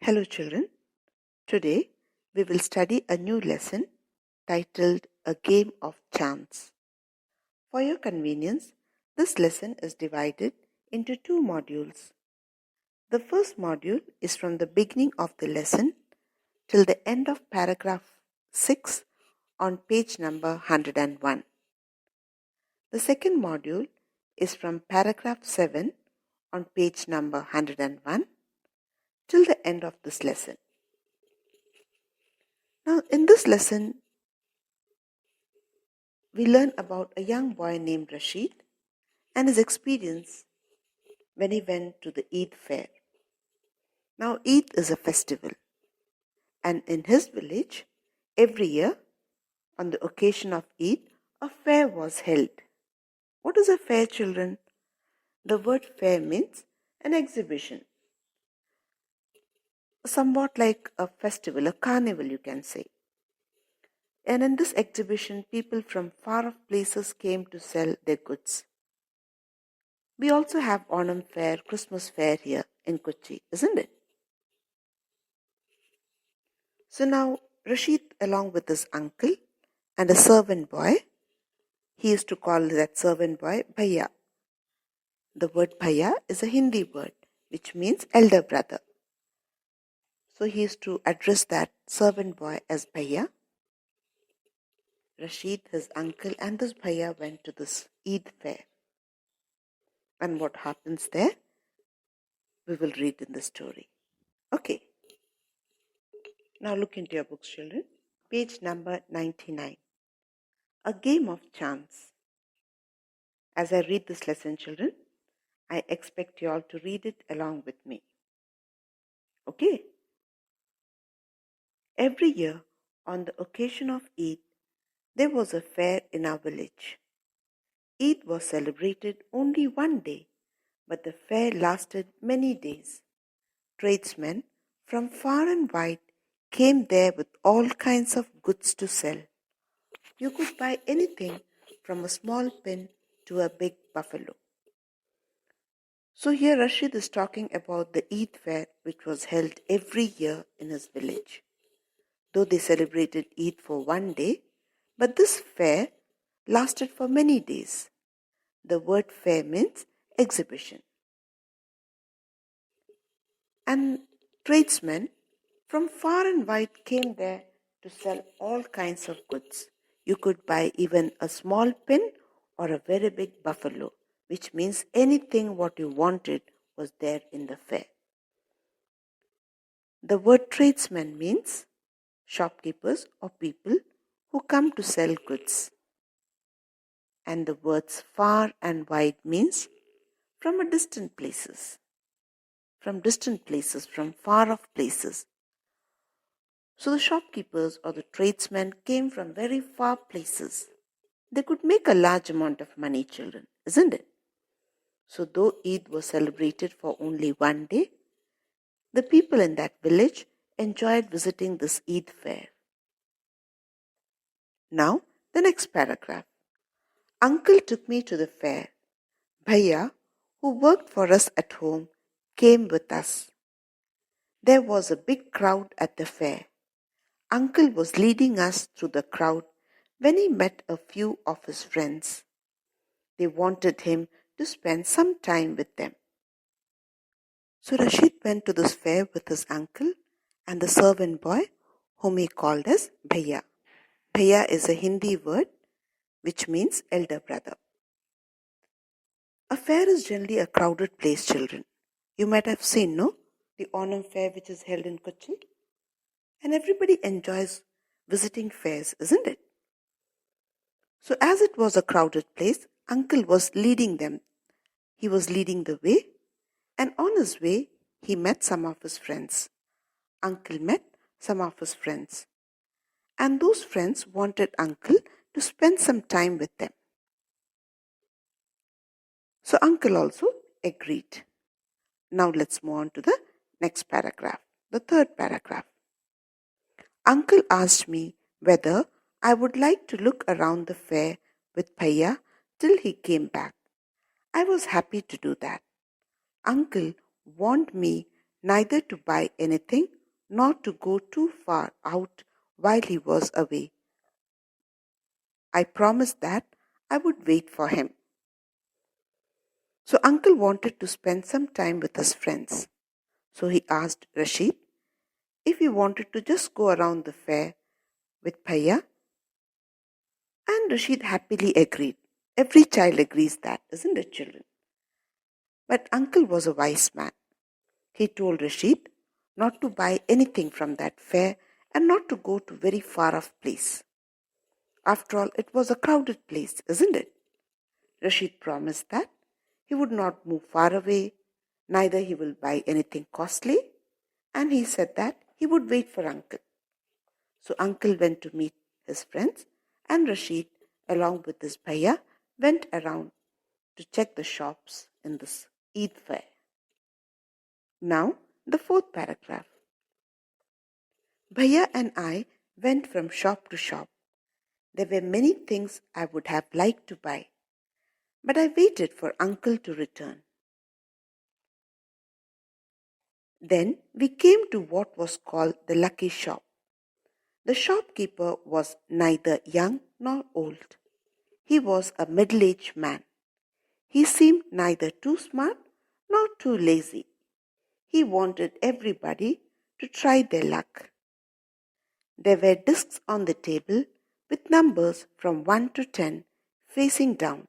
Hello children, today we will study a new lesson titled A Game of Chance. For your convenience, this lesson is divided into two modules. The first module is from the beginning of the lesson till the end of paragraph 6 on page number 101. The second module is from paragraph 7 on page number 101 till the end of this lesson. Now, in this lesson, we learn about a young boy named Rashid and his experience when he went to the Eid fair. Now, Eid is a festival, and in his village, every year, on the occasion of Eid, a fair was held. What is a fair, children? The word fair means an exhibition, somewhat like a festival, a carnival, you can say. And in this exhibition, people from far off places came to sell their goods. We also have Onam fair, Christmas fair here in Kochi, isn't it? So now Rashid, along with his uncle and a servant boy, he used to call that servant boy Bhaiya. The word Bhaiya is a Hindi word which means elder brother. So he used to address that servant boy as Bhaiya. Rashid, his uncle, and this Bhaiya went to this Eid fair. And what happens there, we will read in the story. Okay. Now look into your books, children. Page number 99. A Game of Chance. As I read this lesson, children, I expect you all to read it along with me. Okay? Every year, on the occasion of Eid, there was a fair in our village. Eid was celebrated only one day, but the fair lasted many days. Tradesmen from far and wide came there with all kinds of goods to sell. You could buy anything from a small pin to a big buffalo. So here Rashid is talking about the Eid fair which was held every year in his village. Though they celebrated Eid for one day, but this fair lasted for many days. The word fair means exhibition. And tradesmen from far and wide came there to sell all kinds of goods. You could buy even a small pin or a very big buffalo, which means anything what you wanted was there in the fair. The word tradesman means shopkeepers or people who come to sell goods. And the words far and wide means from distant places, from far off places. So the shopkeepers or the tradesmen came from very far places. They could make a large amount of money, children, isn't it? So though Eid was celebrated for only one day, the people in that village enjoyed visiting this Eid fair. Now, the next paragraph. Uncle took me to the fair. Bhaiya, who worked for us at home, came with us. There was a big crowd at the fair. Uncle was leading us through the crowd when he met a few of his friends. They wanted him to spend some time with them. So Rashid went to this fair with his uncle and the servant boy whom he called as Bhaiya. Bhaiya is a Hindi word which means elder brother. A fair is generally a crowded place, children. You might have seen, no? The Onam fair which is held in Kochi. And everybody enjoys visiting fairs, isn't it? So as it was a crowded place, Uncle was leading them. He was leading the way, and on his way, he met some of his friends. Uncle met some of his friends. And those friends wanted Uncle to spend some time with them. So Uncle also agreed. Now let's move on to the next paragraph, the third paragraph. Uncle asked me whether I would like to look around the fair with Bhaiya till he came back. I was happy to do that. Uncle warned me neither to buy anything nor to go too far out while he was away. I promised that I would wait for him. So uncle wanted to spend some time with his friends. So he asked Rashid if he wanted to just go around the fair with Bhaiya, and Rashid happily agreed. Every child agrees that, isn't it, children? But uncle was a wise man. He told Rashid not to buy anything from that fair and not to go to very far off place. After all, it was a crowded place, isn't it? Rashid promised that he would not move far away, neither he will buy anything costly, and he said that he would wait for uncle. So uncle went to meet his friends, and Rashid, along with his bhaiya, went around to check the shops in this Eid fair. Now, the fourth paragraph. Bhaiya and I went from shop to shop. There were many things I would have liked to buy, but I waited for uncle to return. Then we came to what was called the lucky shop. The shopkeeper was neither young nor old. He was a middle-aged man. He seemed neither too smart nor too lazy. He wanted everybody to try their luck. There were discs on the table with numbers from 1 to 10 facing down.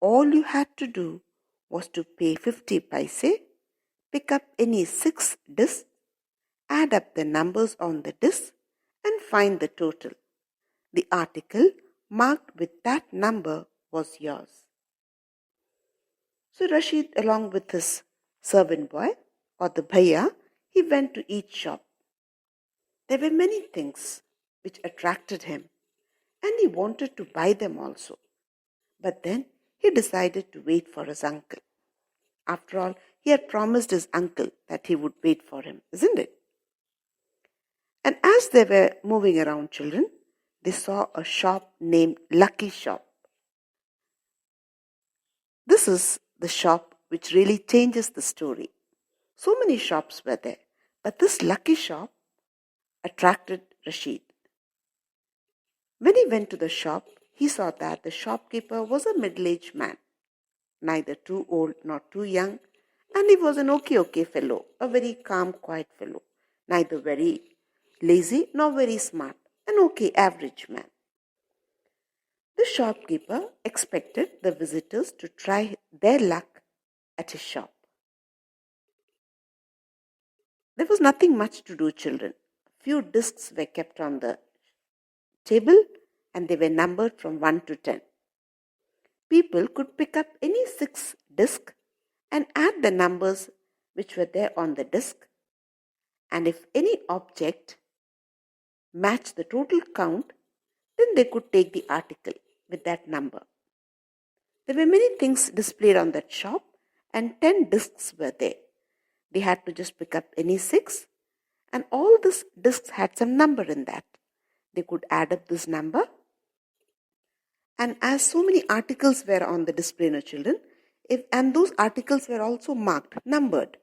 All you had to do was to pay 50 paise, pick up any 6 discs, add up the numbers on the disc, and find the total. The article marked with that number was yours. So Rashid, along with his servant boy or the bhaiya, he went to each shop. There were many things which attracted him, and he wanted to buy them also. But then he decided to wait for his uncle. After all, he had promised his uncle that he would wait for him, isn't it? And as they were moving around, children, they saw a shop named Lucky Shop. This is the shop which really changes the story. So many shops were there, but this Lucky Shop attracted Rashid. When he went to the shop, he saw that the shopkeeper was a middle-aged man, neither too old nor too young, and he was an okay fellow, a very calm, quiet fellow, neither very lazy nor very smart, an okay average man. The shopkeeper expected the visitors to try their luck at his shop. There was nothing much to do, children. Few discs were kept on the table and they were numbered from 1 to 10. People could pick up any 6 discs and add the numbers which were there on the disc, and if any object matched the total count, then they could take the article with that number. There were many things displayed on that shop and 10 discs were there. They had to just pick up any 6, and all these discs had some number in that. They could add up this number, and as so many articles were on the display, no children, and those articles were also marked, numbered.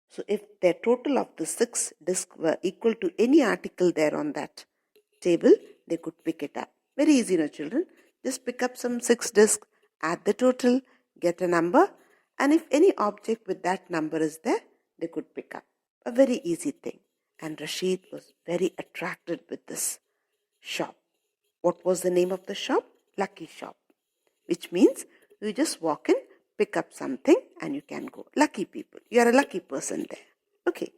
So if their total of the 6 discs were equal to any article there on that table, they could pick it up. Very easy, no children. Just pick up some 6 discs, add the total, get a number, and if any object with that number is there, they could pick up. A very easy thing. And Rashid was very attracted with this shop. What was the name of the shop? Lucky Shop. Which means you just walk in, pick up something and you can go. Lucky people. You are a lucky person there. Okay.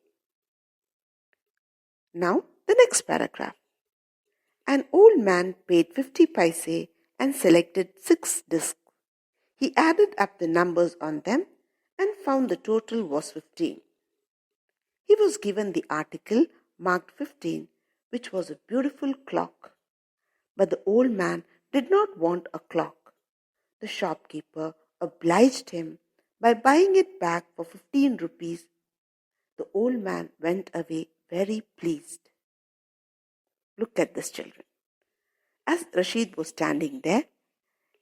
Now the next paragraph. An old man paid 50 paise and selected 6 discs. He added up the numbers on them and found the total was 15. He was given the article marked 15, which was a beautiful clock. But the old man did not want a clock. The shopkeeper obliged him by buying it back for 15 rupees. The old man went away very pleased. Look at this, children. As Rashid was standing there,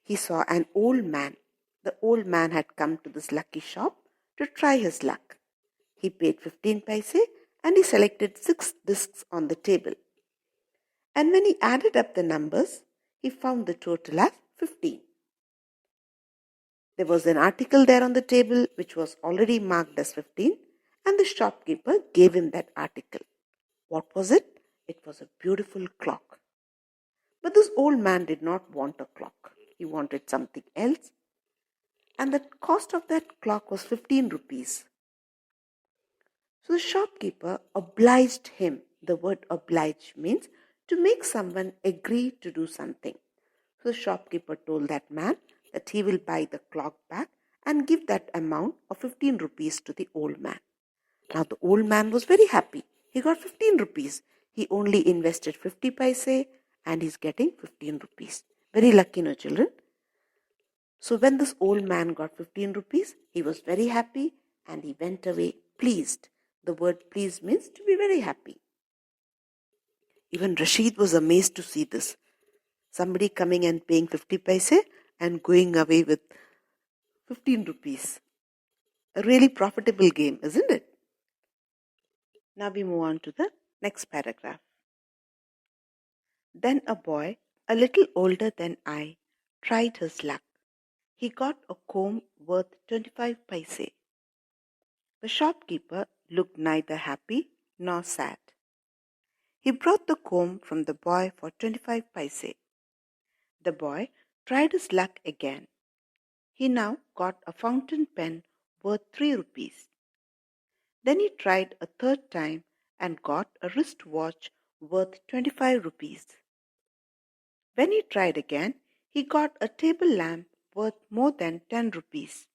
he saw an old man. The old man had come to this lucky shop to try his luck. He paid 15 paise and he selected 6 discs on the table. And when he added up the numbers, he found the total as 15. There was an article there on the table which was already marked as 15, and the shopkeeper gave him that article. What was it? It was a beautiful clock. But this old man did not want a clock. He wanted something else. And the cost of that clock was 15 rupees. So the shopkeeper obliged him. The word oblige means to make someone agree to do something. So the shopkeeper told that man that he will buy the clock back and give that amount of 15 rupees to the old man. Now the old man was very happy. He got 15 rupees. He only invested 50 paise and he's getting 15 rupees. Very lucky, no children? So when this old man got 15 rupees, he was very happy and he went away pleased. The word pleased means to be very happy. Even Rashid was amazed to see this. Somebody coming and paying 50 paise and going away with 15 rupees. A really profitable game, isn't it? Now we move on to the next paragraph. Then a boy, a little older than I, tried his luck. He got a comb worth 25 paise. The shopkeeper looked neither happy nor sad. He brought the comb from the boy for 25 paise. The boy tried his luck again. He now got a fountain pen worth 3 rupees. Then he tried a third time and got a wrist watch worth 25 rupees. When he tried again, he got a table lamp worth more than 10 rupees.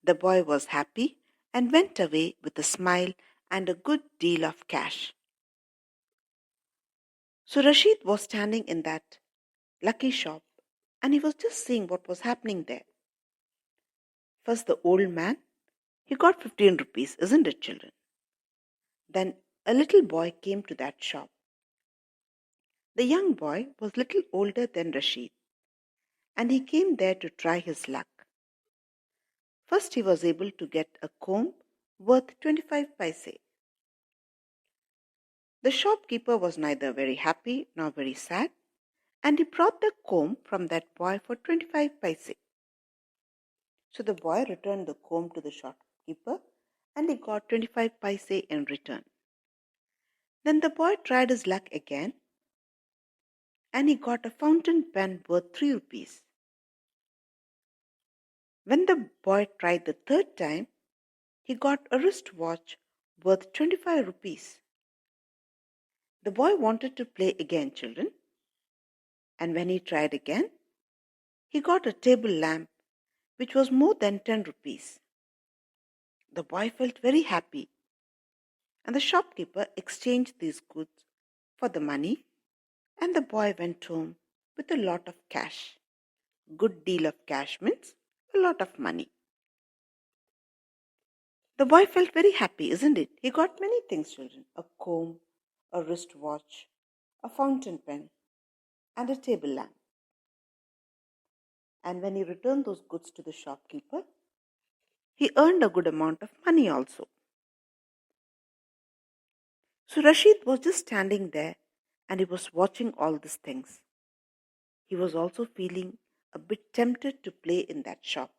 The boy was happy and went away with a smile and a good deal of cash. So Rashid was standing in that lucky shop and he was just seeing what was happening there. First the old man, he got 15 rupees, isn't it, children? Then a little boy came to that shop. The young boy was little older than Rashid, and he came there to try his luck. First he was able to get a comb worth 25 paise. The shopkeeper was neither very happy nor very sad, and he brought the comb from that boy for 25 paise. So the boy returned the comb to the shopkeeper, and he got 25 paise in return. Then the boy tried his luck again, and he got a fountain pen worth 3 rupees. When the boy tried the third time, he got a wrist watch worth 25 rupees. The boy wanted to play again, children, and when he tried again, he got a table lamp which was more than 10 rupees. The boy felt very happy, and the shopkeeper exchanged these goods for the money, and the boy went home with a lot of cash. Good deal of cash means a lot of money. The boy felt very happy, isn't it? He got many things, children. A comb, a wristwatch, a fountain pen, and a table lamp. And when he returned those goods to the shopkeeper, he earned a good amount of money also. So Rashid was just standing there and he was watching all these things. He was also feeling a bit tempted to play in that shop.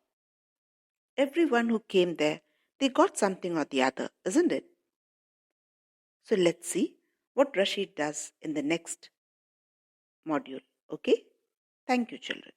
Everyone who came there, they got something or the other, isn't it? So let's see what Rashid does in the next module. Okay? Thank you, children.